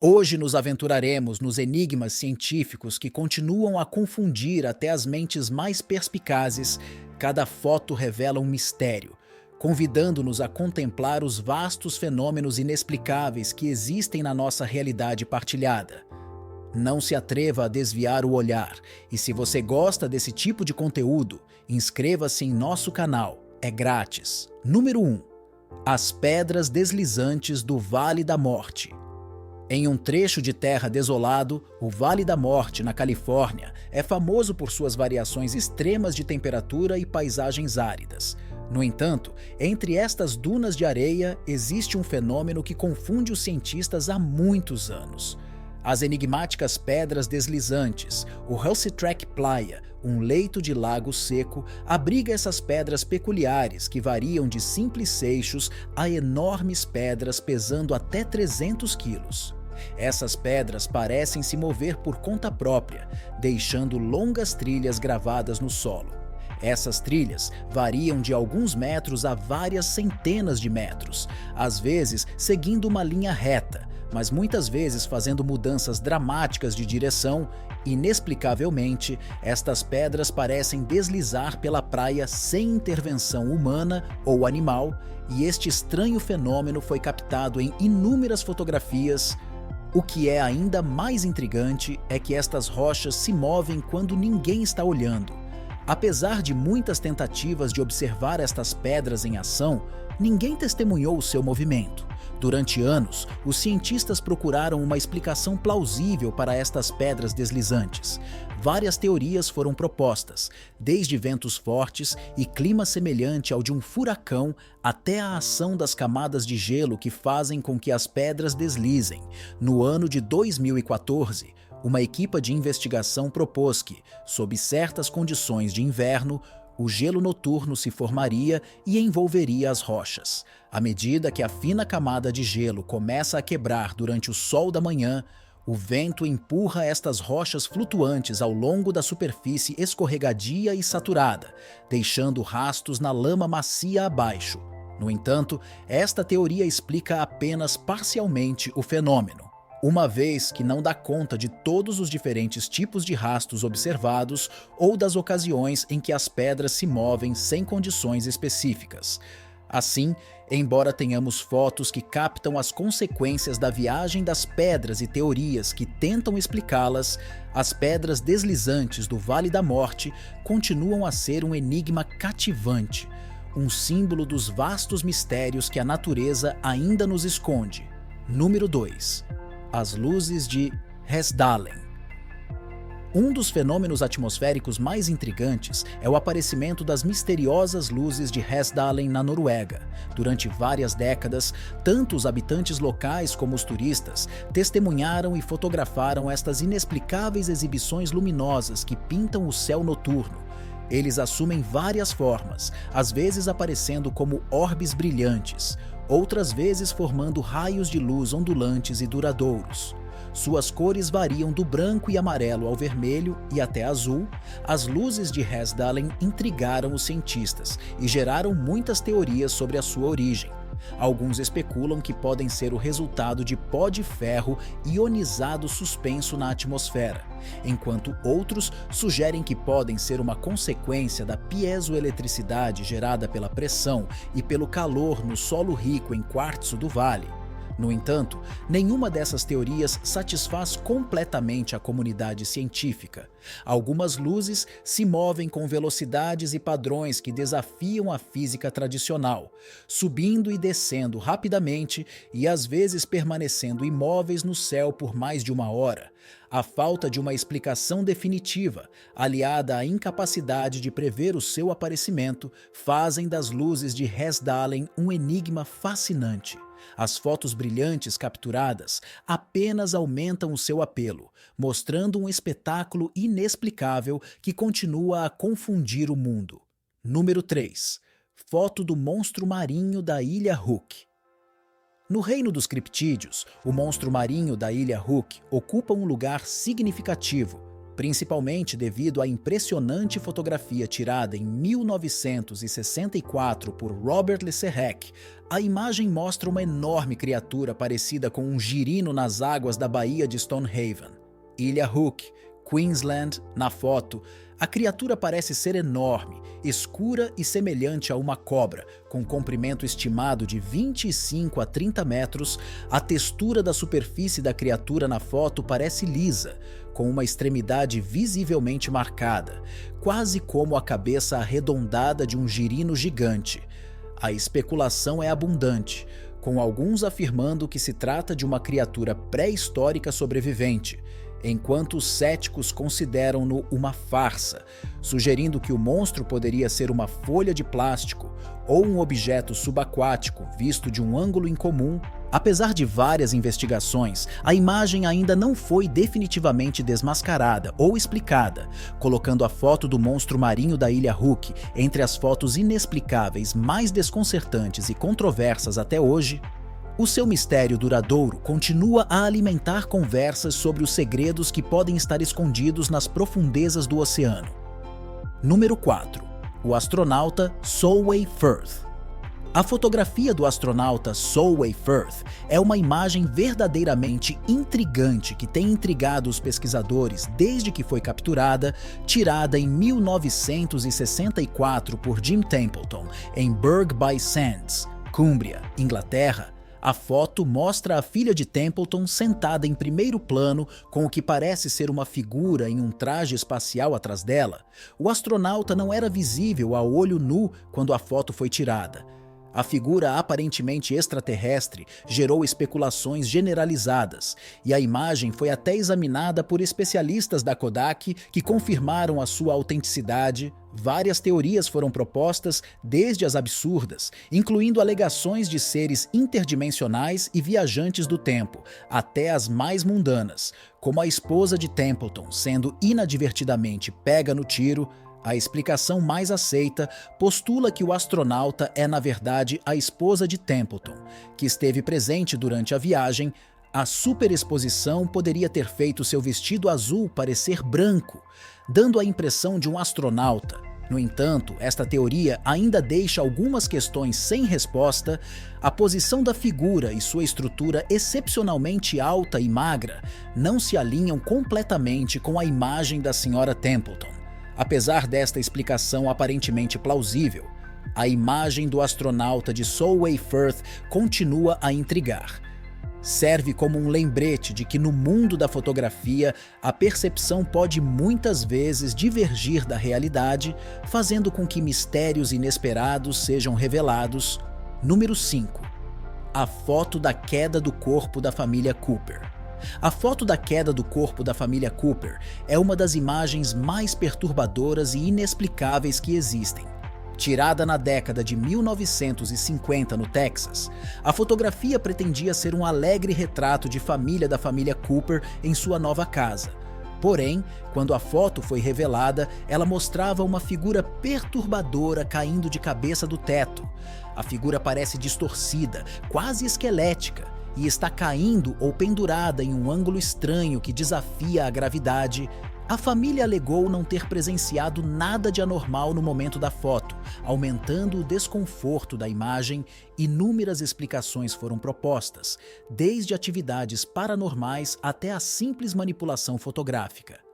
Hoje nos aventuraremos nos enigmas científicos que continuam a confundir até as mentes mais perspicazes. Cada foto revela um mistério, convidando-nos a contemplar os vastos fenômenos inexplicáveis que existem na nossa realidade partilhada. Não se atreva a desviar o olhar, e se você gosta desse tipo de conteúdo, inscreva-se em nosso canal, é grátis. Número 1. As Pedras Deslizantes do Vale da Morte. Em um trecho de terra desolado, o Vale da Morte, na Califórnia, é famoso por suas variações extremas de temperatura e paisagens áridas. No entanto, entre estas dunas de areia existe um fenômeno que confunde os cientistas há muitos anos. As enigmáticas pedras deslizantes, o Hulse Track Playa, um leito de lago seco, abriga essas pedras peculiares que variam de simples seixos a enormes pedras pesando até 300 quilos. Essas pedras parecem se mover por conta própria, deixando longas trilhas gravadas no solo. Essas trilhas variam de alguns metros a várias centenas de metros, às vezes seguindo uma linha reta, mas muitas vezes fazendo mudanças dramáticas de direção. Inexplicavelmente, estas pedras parecem deslizar pela praia sem intervenção humana ou animal, e este estranho fenômeno foi captado em inúmeras fotografias. O que é ainda mais intrigante é que estas rochas se movem quando ninguém está olhando. Apesar de muitas tentativas de observar estas pedras em ação, ninguém testemunhou o seu movimento. Durante anos, os cientistas procuraram uma explicação plausível para estas pedras deslizantes. Várias teorias foram propostas, desde ventos fortes e clima semelhante ao de um furacão até a ação das camadas de gelo que fazem com que as pedras deslizem. No ano de 2014, uma equipe de investigação propôs que, sob certas condições de inverno, o gelo noturno se formaria e envolveria as rochas. À medida que a fina camada de gelo começa a quebrar durante o sol da manhã, o vento empurra estas rochas flutuantes ao longo da superfície escorregadia e saturada, deixando rastros na lama macia abaixo. No entanto, esta teoria explica apenas parcialmente o fenômeno, uma vez que não dá conta de todos os diferentes tipos de rastros observados ou das ocasiões em que as pedras se movem sem condições específicas. Assim, embora tenhamos fotos que captam as consequências da viagem das pedras e teorias que tentam explicá-las, as pedras deslizantes do Vale da Morte continuam a ser um enigma cativante, um símbolo dos vastos mistérios que a natureza ainda nos esconde. Número 2. As luzes de Hesdalen. Um dos fenômenos atmosféricos mais intrigantes é o aparecimento das misteriosas luzes de Hesdalen na Noruega. Durante várias décadas, tanto os habitantes locais como os turistas testemunharam e fotografaram estas inexplicáveis exibições luminosas que pintam o céu noturno. Eles assumem várias formas, às vezes aparecendo como orbes brilhantes, outras vezes formando raios de luz ondulantes e duradouros. Suas cores variam do branco e amarelo ao vermelho e até azul. As luzes de Hesdalen intrigaram os cientistas e geraram muitas teorias sobre a sua origem. Alguns especulam que podem ser o resultado de pó de ferro ionizado suspenso na atmosfera, enquanto outros sugerem que podem ser uma consequência da piezoeletricidade gerada pela pressão e pelo calor no solo rico em quartzo do vale. No entanto, nenhuma dessas teorias satisfaz completamente a comunidade científica. Algumas luzes se movem com velocidades e padrões que desafiam a física tradicional, subindo e descendo rapidamente e às vezes permanecendo imóveis no céu por mais de uma hora. A falta de uma explicação definitiva, aliada à incapacidade de prever o seu aparecimento, fazem das luzes de Hesdalen um enigma fascinante. As fotos brilhantes capturadas apenas aumentam o seu apelo, mostrando um espetáculo inexplicável que continua a confundir o mundo. Número 3. Foto do monstro marinho da Ilha Hook. No reino dos criptídeos, o monstro marinho da Ilha Hook ocupa um lugar significativo. Principalmente devido à impressionante fotografia tirada em 1964 por Robert Le Serrec, a imagem mostra uma enorme criatura parecida com um girino nas águas da Baía de Stonehaven. Ilha Hook, Queensland, na foto, a criatura parece ser enorme, escura e semelhante a uma cobra, com comprimento estimado de 25 a 30 metros. A textura da superfície da criatura na foto parece lisa, com uma extremidade visivelmente marcada, quase como a cabeça arredondada de um girino gigante. A especulação é abundante, com alguns afirmando que se trata de uma criatura pré-histórica sobrevivente, enquanto os céticos consideram-no uma farsa, sugerindo que o monstro poderia ser uma folha de plástico ou um objeto subaquático visto de um ângulo incomum. Apesar de várias investigações, a imagem ainda não foi definitivamente desmascarada ou explicada, colocando a foto do monstro marinho da Ilha Hook entre as fotos inexplicáveis mais desconcertantes e controversas até hoje. O seu mistério duradouro continua a alimentar conversas sobre os segredos que podem estar escondidos nas profundezas do oceano. Número 4. O astronauta Solway Firth. A fotografia do astronauta Solway Firth é uma imagem verdadeiramente intrigante que tem intrigado os pesquisadores desde que foi capturada, tirada em 1964 por Jim Templeton, em Burgh by Sands, Cumbria, Inglaterra. A foto mostra a filha de Templeton sentada em primeiro plano com o que parece ser uma figura em um traje espacial atrás dela. O astronauta não era visível a olho nu quando a foto foi tirada. A figura aparentemente extraterrestre gerou especulações generalizadas, e a imagem foi até examinada por especialistas da Kodak que confirmaram a sua autenticidade. Várias teorias foram propostas, desde as absurdas, incluindo alegações de seres interdimensionais e viajantes do tempo, até as mais mundanas, como a esposa de Templeton sendo inadvertidamente pega no tiro. A explicação mais aceita postula que o astronauta é, na verdade, a esposa de Templeton, que esteve presente durante a viagem. A superexposição poderia ter feito seu vestido azul parecer branco, dando a impressão de um astronauta. No entanto, esta teoria ainda deixa algumas questões sem resposta. A posição da figura e sua estrutura excepcionalmente alta e magra não se alinham completamente com a imagem da Sra. Templeton. Apesar desta explicação aparentemente plausível, a imagem do astronauta de Solway Firth continua a intrigar. Serve como um lembrete de que no mundo da fotografia a percepção pode muitas vezes divergir da realidade, fazendo com que mistérios inesperados sejam revelados. Número 5. A foto da queda do corpo da família Cooper. A foto da queda do corpo da família Cooper é uma das imagens mais perturbadoras e inexplicáveis que existem. Tirada na década de 1950 no Texas, a fotografia pretendia ser um alegre retrato de família da família Cooper em sua nova casa. Porém, quando a foto foi revelada, ela mostrava uma figura perturbadora caindo de cabeça do teto. A figura parece distorcida, quase esquelética, e está caindo ou pendurada em um ângulo estranho que desafia a gravidade. A família alegou não ter presenciado nada de anormal no momento da foto, aumentando o desconforto da imagem. Inúmeras explicações foram propostas, desde atividades paranormais até a simples manipulação fotográfica.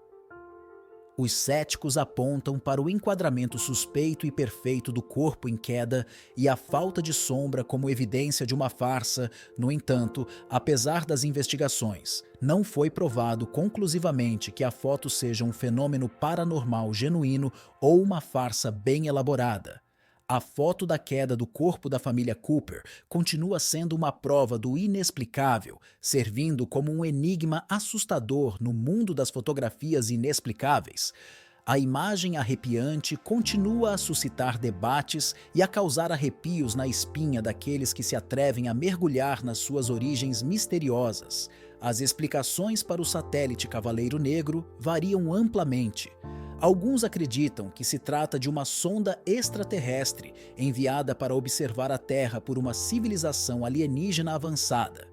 Os céticos apontam para o enquadramento suspeito e perfeito do corpo em queda e a falta de sombra como evidência de uma farsa. No entanto, apesar das investigações, não foi provado conclusivamente que a foto seja um fenômeno paranormal genuíno ou uma farsa bem elaborada. A foto da queda do corpo da família Cooper continua sendo uma prova do inexplicável, servindo como um enigma assustador no mundo das fotografias inexplicáveis. A imagem arrepiante continua a suscitar debates e a causar arrepios na espinha daqueles que se atrevem a mergulhar nas suas origens misteriosas. As explicações para o satélite Cavaleiro Negro variam amplamente. Alguns acreditam que se trata de uma sonda extraterrestre enviada para observar a Terra por uma civilização alienígena avançada.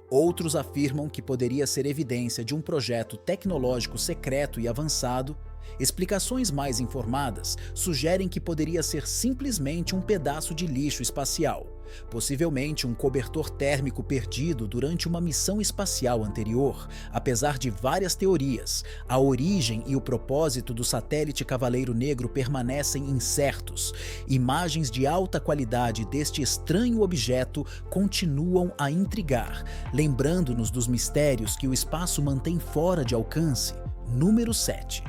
Outros afirmam que poderia ser evidência de um projeto tecnológico secreto e avançado. Explicações mais informadas sugerem que poderia ser simplesmente um pedaço de lixo espacial, possivelmente um cobertor térmico perdido durante uma missão espacial anterior. Apesar de várias teorias, a origem e o propósito do satélite Cavaleiro Negro permanecem incertos. Imagens de alta qualidade deste estranho objeto continuam a intrigar, lembrando-nos dos mistérios que o espaço mantém fora de alcance. Número 7.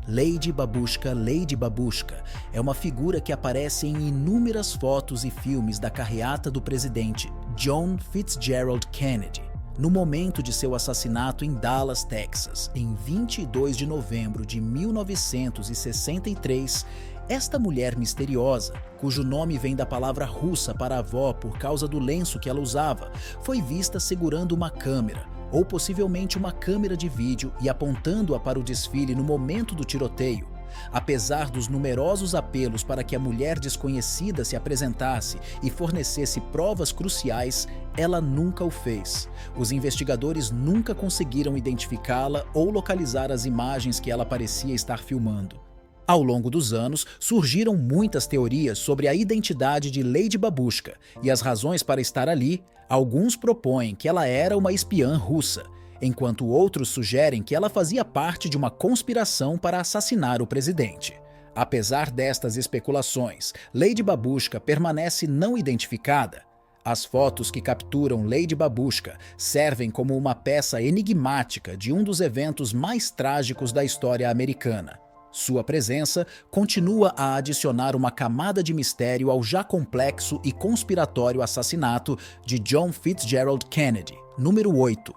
Lady Babushka. Lady Babushka é uma figura que aparece em inúmeras fotos e filmes da carreata do presidente John Fitzgerald Kennedy. No momento de seu assassinato em Dallas, Texas, em 22 de novembro de 1963, esta mulher misteriosa, cujo nome vem da palavra russa para avó por causa do lenço que ela usava, foi vista segurando uma câmera, ou possivelmente uma câmera de vídeo, e apontando-a para o desfile no momento do tiroteio. Apesar dos numerosos apelos para que a mulher desconhecida se apresentasse e fornecesse provas cruciais, ela nunca o fez. Os investigadores nunca conseguiram identificá-la ou localizar as imagens que ela parecia estar filmando. Ao longo dos anos, surgiram muitas teorias sobre a identidade de Lady Babushka e as razões para estar ali. Alguns propõem que ela era uma espiã russa, enquanto outros sugerem que ela fazia parte de uma conspiração para assassinar o presidente. Apesar destas especulações, Lady Babushka permanece não identificada. As fotos que capturam Lady Babushka servem como uma peça enigmática de um dos eventos mais trágicos da história americana. Sua presença continua a adicionar uma camada de mistério ao já complexo e conspiratório assassinato de John Fitzgerald Kennedy. Número 8.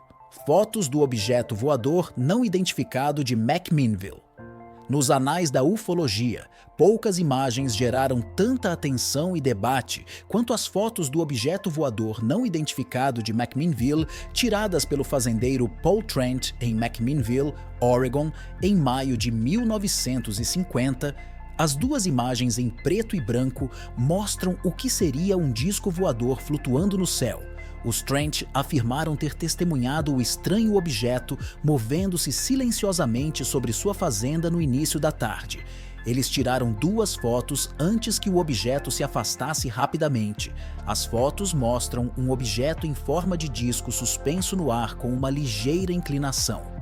Fotos do objeto voador não identificado de McMinnville. Nos anais da ufologia, poucas imagens geraram tanta atenção e debate quanto as fotos do objeto voador não identificado de McMinnville, tiradas pelo fazendeiro Paul Trent em McMinnville, Oregon, em maio de 1950. As duas imagens em preto e branco mostram o que seria um disco voador flutuando no céu. Os Trent afirmaram ter testemunhado o estranho objeto movendo-se silenciosamente sobre sua fazenda no início da tarde. Eles tiraram duas fotos antes que o objeto se afastasse rapidamente. As fotos mostram um objeto em forma de disco suspenso no ar com uma ligeira inclinação.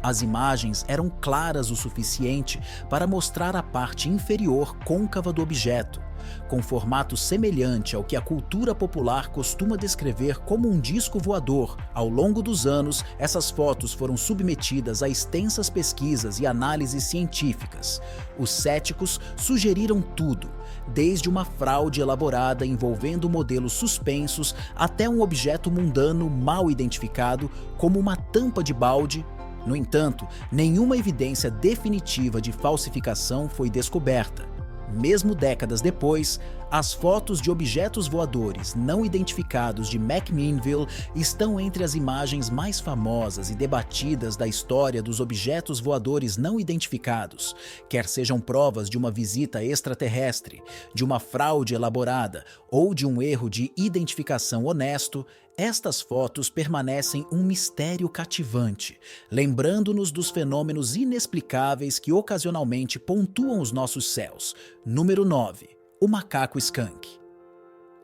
As imagens eram claras o suficiente para mostrar a parte inferior côncava do objeto, com formato semelhante ao que a cultura popular costuma descrever como um disco voador. Ao longo dos anos, essas fotos foram submetidas a extensas pesquisas e análises científicas. Os céticos sugeriram tudo, desde uma fraude elaborada envolvendo modelos suspensos até um objeto mundano mal identificado, como uma tampa de balde. No entanto, nenhuma evidência definitiva de falsificação foi descoberta. Mesmo décadas depois, as fotos de objetos voadores não identificados de McMinnville estão entre as imagens mais famosas e debatidas da história dos objetos voadores não identificados, quer sejam provas de uma visita extraterrestre, de uma fraude elaborada ou de um erro de identificação honesto. Estas fotos permanecem um mistério cativante, lembrando-nos dos fenômenos inexplicáveis que ocasionalmente pontuam os nossos céus. Número 9. O macaco skunk.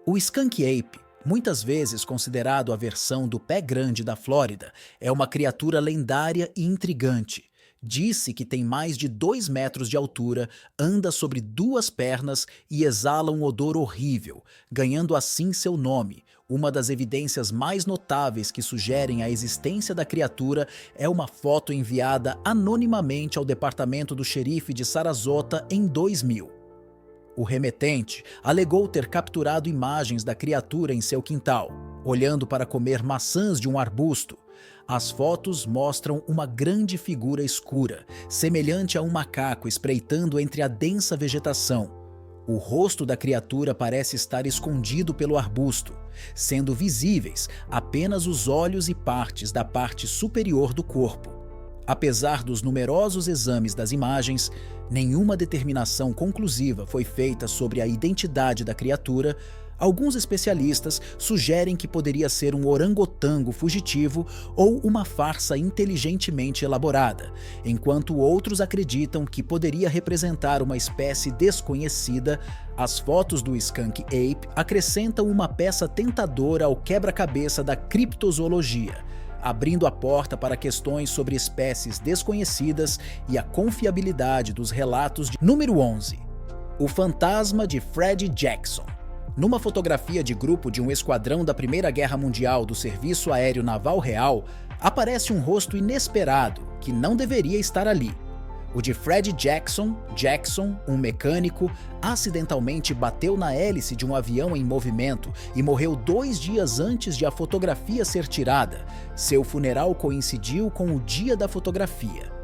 O skunk ape, muitas vezes considerado a versão do pé grande da Flórida, é uma criatura lendária e intrigante. Diz-se que tem mais de 2 metros de altura, anda sobre 2 pernas e exala um odor horrível, ganhando assim seu nome. Uma das evidências mais notáveis que sugerem a existência da criatura é uma foto enviada anonimamente ao departamento do xerife de Sarasota em 2000. O remetente alegou ter capturado imagens da criatura em seu quintal, olhando para comer maçãs de um arbusto. As fotos mostram uma grande figura escura, semelhante a um macaco espreitando entre a densa vegetação. O rosto da criatura parece estar escondido pelo arbusto, sendo visíveis apenas os olhos e partes da parte superior do corpo. Apesar dos numerosos exames das imagens, nenhuma determinação conclusiva foi feita sobre a identidade da criatura. Alguns especialistas sugerem que poderia ser um orangotango fugitivo ou uma farsa inteligentemente elaborada, enquanto outros acreditam que poderia representar uma espécie desconhecida. As fotos do Skunk Ape acrescentam uma peça tentadora ao quebra-cabeça da criptozoologia, abrindo a porta para questões sobre espécies desconhecidas e a confiabilidade dos relatos de... Número 11. O fantasma de Fred Jackson. Numa fotografia de grupo de um esquadrão da Primeira Guerra Mundial do Serviço Aéreo Naval Real, aparece um rosto inesperado que não deveria estar ali. O de Fred Jackson, um mecânico, acidentalmente bateu na hélice de um avião em movimento e morreu 2 dias antes de a fotografia ser tirada. Seu funeral coincidiu com o dia da fotografia.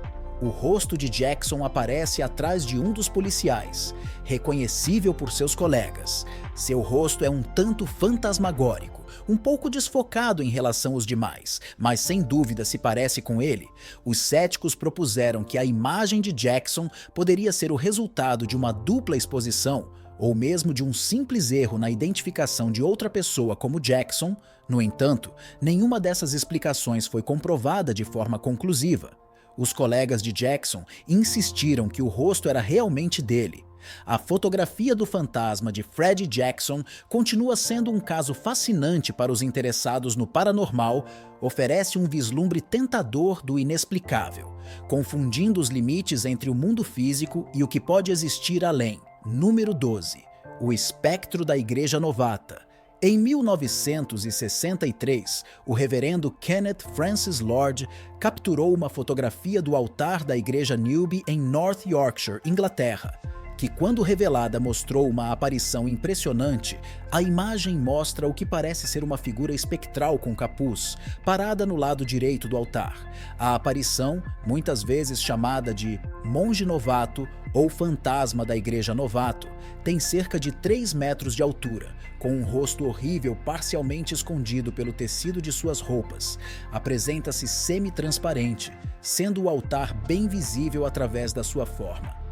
O rosto de Jackson aparece atrás de um dos policiais, reconhecível por seus colegas. Seu rosto é um tanto fantasmagórico, um pouco desfocado em relação aos demais, mas sem dúvida se parece com ele. Os céticos propuseram que a imagem de Jackson poderia ser o resultado de uma dupla exposição, ou mesmo de um simples erro na identificação de outra pessoa como Jackson. No entanto, nenhuma dessas explicações foi comprovada de forma conclusiva. Os colegas de Jackson insistiram que o rosto era realmente dele. A fotografia do fantasma de Fred Jackson continua sendo um caso fascinante para os interessados no paranormal. Oferece um vislumbre tentador do inexplicável, confundindo os limites entre o mundo físico e o que pode existir além. Número 12. O espectro da Igreja Novata. Em 1963, o reverendo Kenneth Francis Lord capturou uma fotografia do altar da Igreja Newby em North Yorkshire, Inglaterra, que, quando revelada, mostrou uma aparição impressionante. A imagem mostra o que parece ser uma figura espectral com capuz, parada no lado direito do altar. A aparição, muitas vezes chamada de monge novato ou fantasma da Igreja Novato, tem cerca de 3 metros de altura, com um rosto horrível parcialmente escondido pelo tecido de suas roupas. Apresenta-se semi-transparente, sendo o altar bem visível através da sua forma.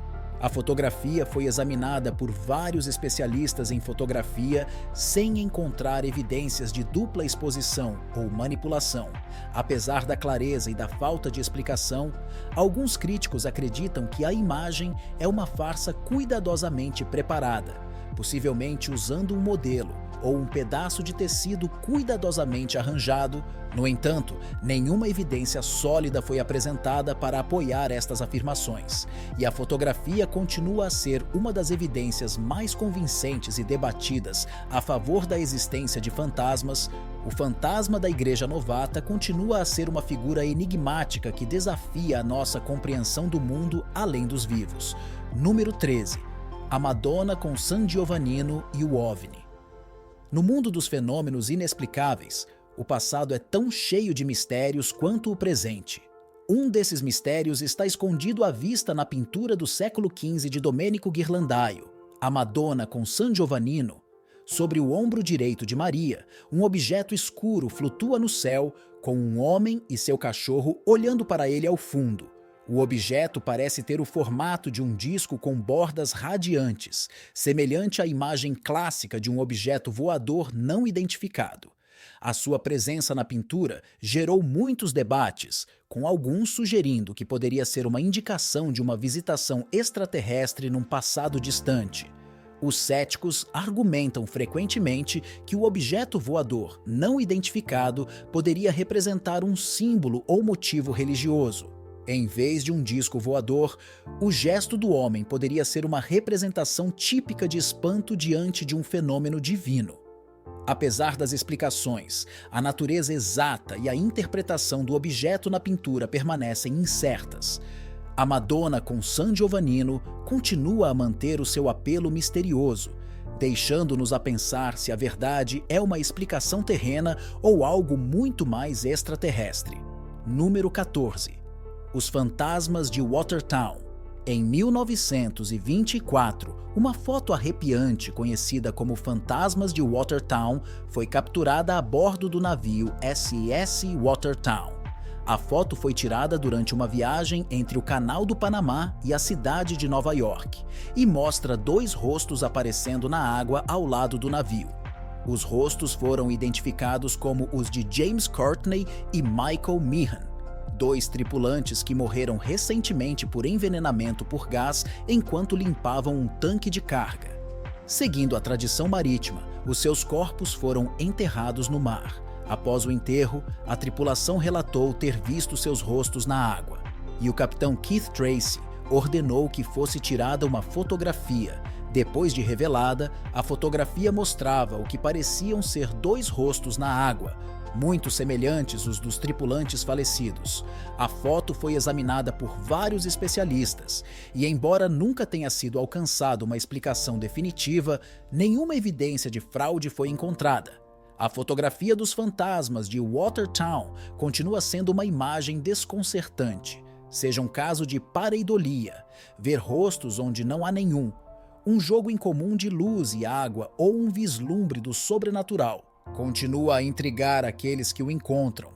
A fotografia foi examinada por vários especialistas em fotografia sem encontrar evidências de dupla exposição ou manipulação. Apesar da clareza e da falta de explicação, alguns críticos acreditam que a imagem é uma farsa cuidadosamente preparada, possivelmente usando um modelo ou um pedaço de tecido cuidadosamente arranjado. No entanto, nenhuma evidência sólida foi apresentada para apoiar estas afirmações, e a fotografia continua a ser uma das evidências mais convincentes e debatidas a favor da existência de fantasmas. O fantasma da Igreja Novata continua a ser uma figura enigmática que desafia a nossa compreensão do mundo além dos vivos. Número 13. A Madonna com San Giovannino e o OVNI. No mundo dos fenômenos inexplicáveis, o passado é tão cheio de mistérios quanto o presente. Um desses mistérios está escondido à vista na pintura do século XV de Domenico Ghirlandaio, a Madonna com San Giovannino. Sobre o ombro direito de Maria, um objeto escuro flutua no céu, com um homem e seu cachorro olhando para ele ao fundo. O objeto parece ter o formato de um disco com bordas radiantes, semelhante à imagem clássica de um objeto voador não identificado. A sua presença na pintura gerou muitos debates, com alguns sugerindo que poderia ser uma indicação de uma visitação extraterrestre num passado distante. Os céticos argumentam frequentemente que o objeto voador não identificado poderia representar um símbolo ou motivo religioso. Em vez de um disco voador, o gesto do homem poderia ser uma representação típica de espanto diante de um fenômeno divino. Apesar das explicações, a natureza exata e a interpretação do objeto na pintura permanecem incertas. A Madonna com San Giovannino continua a manter o seu apelo misterioso, deixando-nos a pensar se a verdade é uma explicação terrena ou algo muito mais extraterrestre. Número 14. Os fantasmas de Watertown. Em 1924, uma foto arrepiante conhecida como Fantasmas de Watertown foi capturada a bordo do navio SS Watertown. A foto foi tirada durante uma viagem entre o Canal do Panamá e a cidade de Nova York e mostra dois rostos aparecendo na água ao lado do navio. Os rostos foram identificados como os de James Courtney e Michael Meehan, dois tripulantes que morreram recentemente por envenenamento por gás enquanto limpavam um tanque de carga. Seguindo a tradição marítima, os seus corpos foram enterrados no mar. Após o enterro, a tripulação relatou ter visto seus rostos na água, e o capitão Keith Tracy ordenou que fosse tirada uma fotografia. Depois de revelada, a fotografia mostrava o que pareciam ser dois rostos na água, muito semelhantes os dos tripulantes falecidos. A foto foi examinada por vários especialistas e, embora nunca tenha sido alcançada uma explicação definitiva, nenhuma evidência de fraude foi encontrada. A fotografia dos fantasmas de Watertown continua sendo uma imagem desconcertante, seja um caso de pareidolia, ver rostos onde não há nenhum, um jogo incomum de luz e água ou um vislumbre do sobrenatural. Continua a intrigar aqueles que o encontram.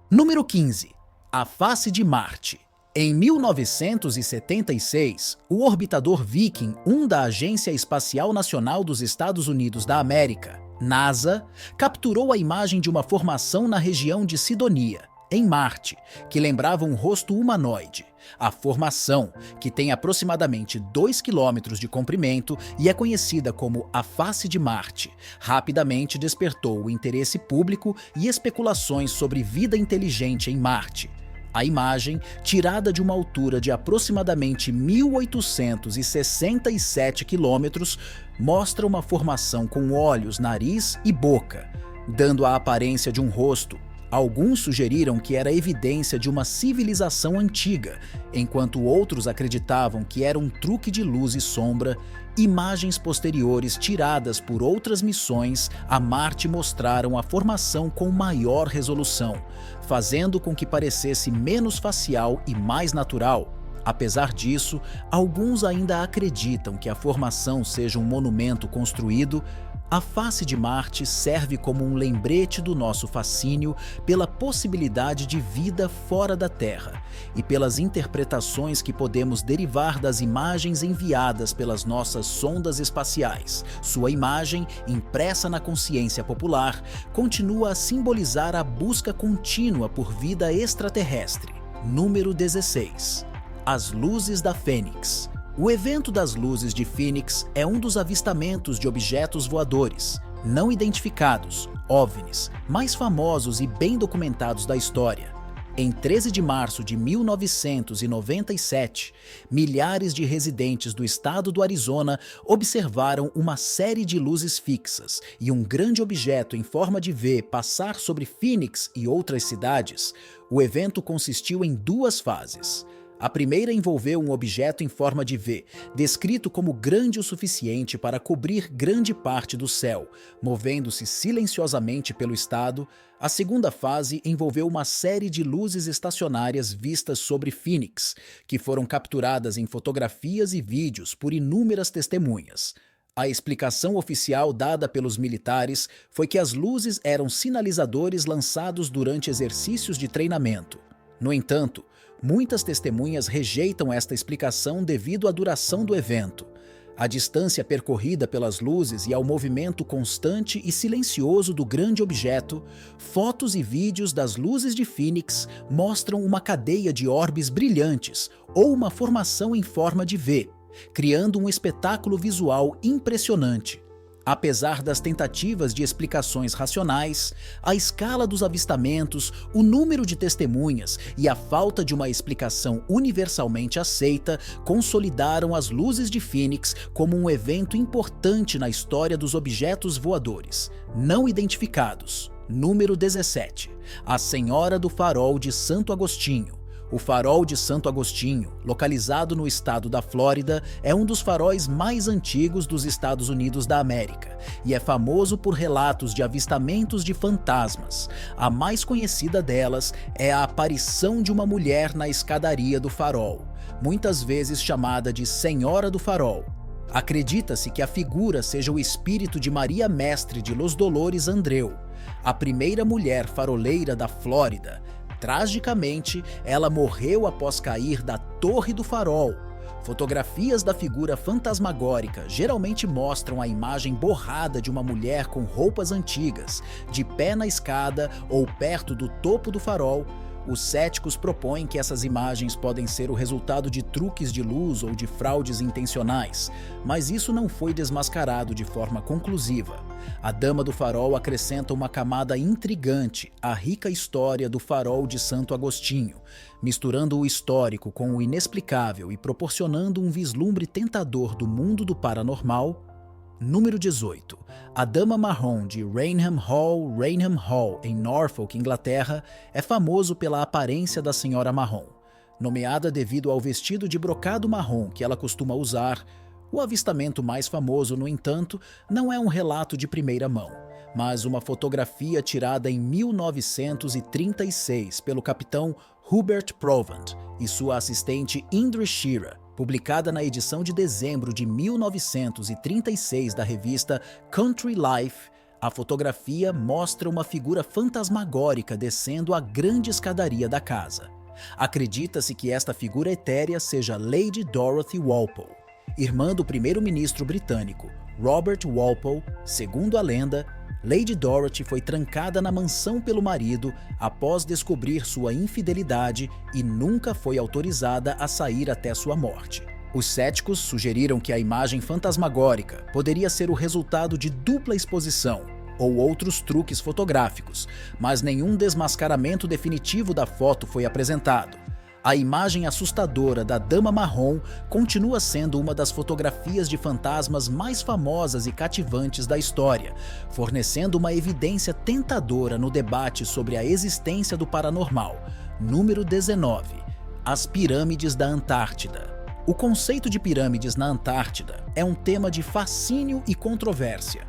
Número 15. A face de Marte. Em 1976, o orbitador Viking 1 da Agência Espacial Nacional dos Estados Unidos da América, NASA, capturou a imagem de uma formação na região de Sidonia, em Marte, que lembrava um rosto humanoide. A formação, que tem aproximadamente 2 quilômetros de comprimento e é conhecida como a face de Marte, rapidamente despertou o interesse público e especulações sobre vida inteligente em Marte. A imagem, tirada de uma altura de aproximadamente 1.867 quilômetros, mostra uma formação com olhos, nariz e boca, dando a aparência de um rosto. Alguns sugeriram que era evidência de uma civilização antiga, enquanto outros acreditavam que era um truque de luz e sombra. Imagens posteriores tiradas por outras missões a Marte mostraram a formação com maior resolução, fazendo com que parecesse menos facial e mais natural. Apesar disso, alguns ainda acreditam que a formação seja um monumento construído. A face de Marte serve como um lembrete do nosso fascínio pela possibilidade de vida fora da Terra e pelas interpretações que podemos derivar das imagens enviadas pelas nossas sondas espaciais. Sua imagem, impressa na consciência popular, continua a simbolizar a busca contínua por vida extraterrestre. Número 16. As luzes da Fênix. O evento das luzes de Phoenix é um dos avistamentos de objetos voadores não identificados, OVNIs, mais famosos e bem documentados da história. Em 13 de março de 1997, milhares de residentes do estado do Arizona observaram uma série de luzes fixas e um grande objeto em forma de V passar sobre Phoenix e outras cidades. O evento consistiu em duas fases. A primeira envolveu um objeto em forma de V, descrito como grande o suficiente para cobrir grande parte do céu, movendo-se silenciosamente pelo estado. A segunda fase envolveu uma série de luzes estacionárias vistas sobre Phoenix, que foram capturadas em fotografias e vídeos por inúmeras testemunhas. A explicação oficial dada pelos militares foi que as luzes eram sinalizadores lançados durante exercícios de treinamento. No entanto, muitas testemunhas rejeitam esta explicação devido à duração do evento, à distância percorrida pelas luzes e ao movimento constante e silencioso do grande objeto. Fotos e vídeos das luzes de Phoenix mostram uma cadeia de orbes brilhantes ou uma formação em forma de V, criando um espetáculo visual impressionante. Apesar das tentativas de explicações racionais, a escala dos avistamentos, o número de testemunhas e a falta de uma explicação universalmente aceita consolidaram as luzes de Phoenix como um evento importante na história dos objetos voadores não identificados. Número 17. A Senhora do Farol de Santo Agostinho. O Farol de Santo Agostinho, localizado no estado da Flórida, é um dos faróis mais antigos dos Estados Unidos da América e é famoso por relatos de avistamentos de fantasmas. A mais conhecida delas é a aparição de uma mulher na escadaria do farol, muitas vezes chamada de Senhora do Farol. Acredita-se que a figura seja o espírito de Maria Mestre de Los Dolores Andreu, a primeira mulher faroleira da Flórida. Tragicamente, ela morreu após cair da Torre do Farol. Fotografias da figura fantasmagórica geralmente mostram a imagem borrada de uma mulher com roupas antigas, de pé na escada ou perto do topo do farol. Os céticos propõem que essas imagens podem ser o resultado de truques de luz ou de fraudes intencionais, mas isso não foi desmascarado de forma conclusiva. A Dama do Farol acrescenta uma camada intrigante à rica história do Farol de Santo Agostinho, misturando o histórico com o inexplicável e proporcionando um vislumbre tentador do mundo do paranormal. Número 18. A Dama Marrom de Rainham Hall, em Norfolk, Inglaterra, é famoso pela aparência da Senhora Marrom. Nomeada devido ao vestido de brocado marrom que ela costuma usar, o avistamento mais famoso, no entanto, não é um relato de primeira mão, mas uma fotografia tirada em 1936 pelo capitão Hubert Provant e sua assistente Indra Shearer, publicada na edição de dezembro de 1936 da revista Country Life. A fotografia mostra uma figura fantasmagórica descendo a grande escadaria da casa. Acredita-se que esta figura etérea seja Lady Dorothy Walpole, irmã do primeiro-ministro britânico Robert Walpole. Segundo a lenda, Lady Dorothy foi trancada na mansão pelo marido após descobrir sua infidelidade e nunca foi autorizada a sair até sua morte. Os céticos sugeriram que a imagem fantasmagórica poderia ser o resultado de dupla exposição ou outros truques fotográficos, mas nenhum desmascaramento definitivo da foto foi apresentado. A imagem assustadora da Dama Marrom continua sendo uma das fotografias de fantasmas mais famosas e cativantes da história, fornecendo uma evidência tentadora no debate sobre a existência do paranormal. Número 19. As pirâmides da Antártida. O conceito de pirâmides na Antártida é um tema de fascínio e controvérsia.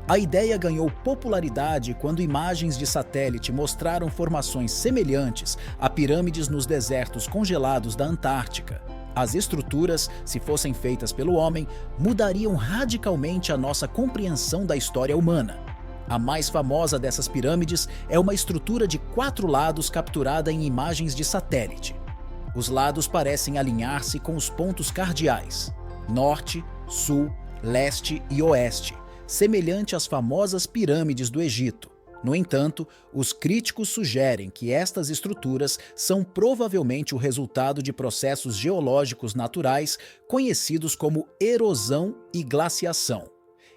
A ideia ganhou popularidade quando imagens de satélite mostraram formações semelhantes a pirâmides nos desertos congelados da Antártica. As estruturas, se fossem feitas pelo homem, mudariam radicalmente a nossa compreensão da história humana. A mais famosa dessas pirâmides é uma estrutura de 4 lados capturada em imagens de satélite. Os lados parecem alinhar-se com os pontos cardeais: norte, sul, leste e oeste, semelhante às famosas pirâmides do Egito. No entanto, os críticos sugerem que estas estruturas são provavelmente o resultado de processos geológicos naturais conhecidos como erosão e glaciação.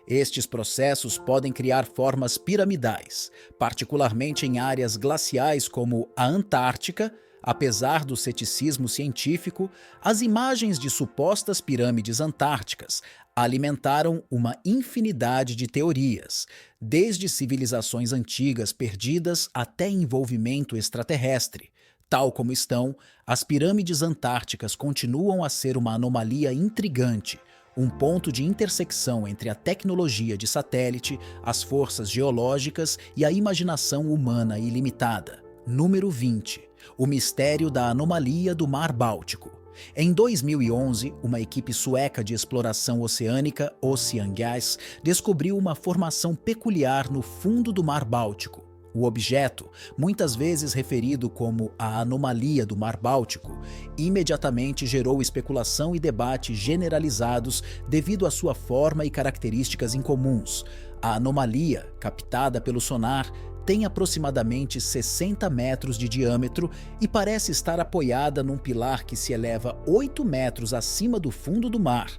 Estes processos podem criar formas piramidais, particularmente em áreas glaciais como a Antártica. Apesar do ceticismo científico, as imagens de supostas pirâmides antárticas alimentaram uma infinidade de teorias, desde civilizações antigas perdidas até envolvimento extraterrestre. Tal como estão, as pirâmides antárticas continuam a ser uma anomalia intrigante, um ponto de intersecção entre a tecnologia de satélite, as forças geológicas e a imaginação humana ilimitada. Número 20. O mistério da anomalia do Mar Báltico. Em 2011, uma equipe sueca de exploração oceânica, OceanGas, descobriu uma formação peculiar no fundo do Mar Báltico. O objeto, muitas vezes referido como a anomalia do Mar Báltico, imediatamente gerou especulação e debate generalizados devido à sua forma e características incomuns. A anomalia, captada pelo sonar, tem aproximadamente 60 metros de diâmetro e parece estar apoiada num pilar que se eleva 8 metros acima do fundo do mar.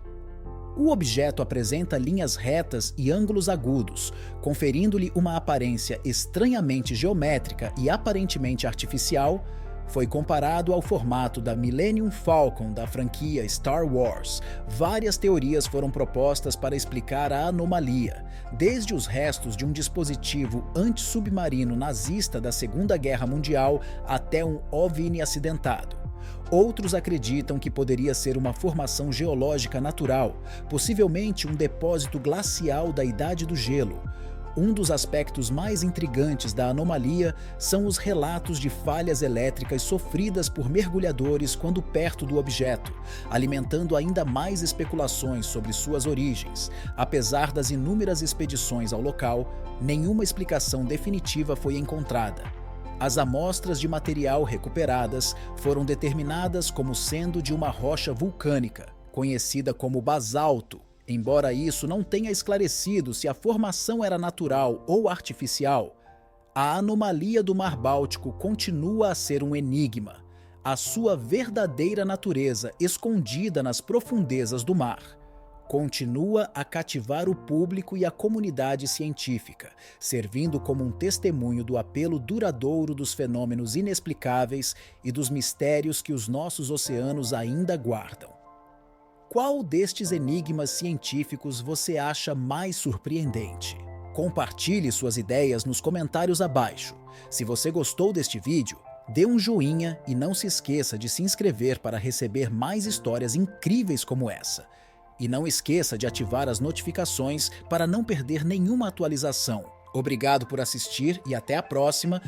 O objeto apresenta linhas retas e ângulos agudos, conferindo-lhe uma aparência estranhamente geométrica e aparentemente artificial. Foi comparado ao formato da Millennium Falcon da franquia Star Wars. Várias teorias foram propostas para explicar a anomalia, desde os restos de um dispositivo antissubmarino nazista da Segunda Guerra Mundial até um OVNI acidentado. Outros acreditam que poderia ser uma formação geológica natural, possivelmente um depósito glacial da Idade do Gelo. Um dos aspectos mais intrigantes da anomalia são os relatos de falhas elétricas sofridas por mergulhadores quando perto do objeto, alimentando ainda mais especulações sobre suas origens. Apesar das inúmeras expedições ao local, nenhuma explicação definitiva foi encontrada. As amostras de material recuperadas foram determinadas como sendo de uma rocha vulcânica, conhecida como basalto, embora isso não tenha esclarecido se a formação era natural ou artificial. A anomalia do Mar Báltico continua a ser um enigma, a sua verdadeira natureza escondida nas profundezas do mar continua a cativar o público e a comunidade científica, servindo como um testemunho do apelo duradouro dos fenômenos inexplicáveis e dos mistérios que os nossos oceanos ainda guardam. Qual destes enigmas científicos você acha mais surpreendente? Compartilhe suas ideias nos comentários abaixo. Se você gostou deste vídeo, dê um joinha e não se esqueça de se inscrever para receber mais histórias incríveis como essa. E não esqueça de ativar as notificações para não perder nenhuma atualização. Obrigado por assistir e até a próxima.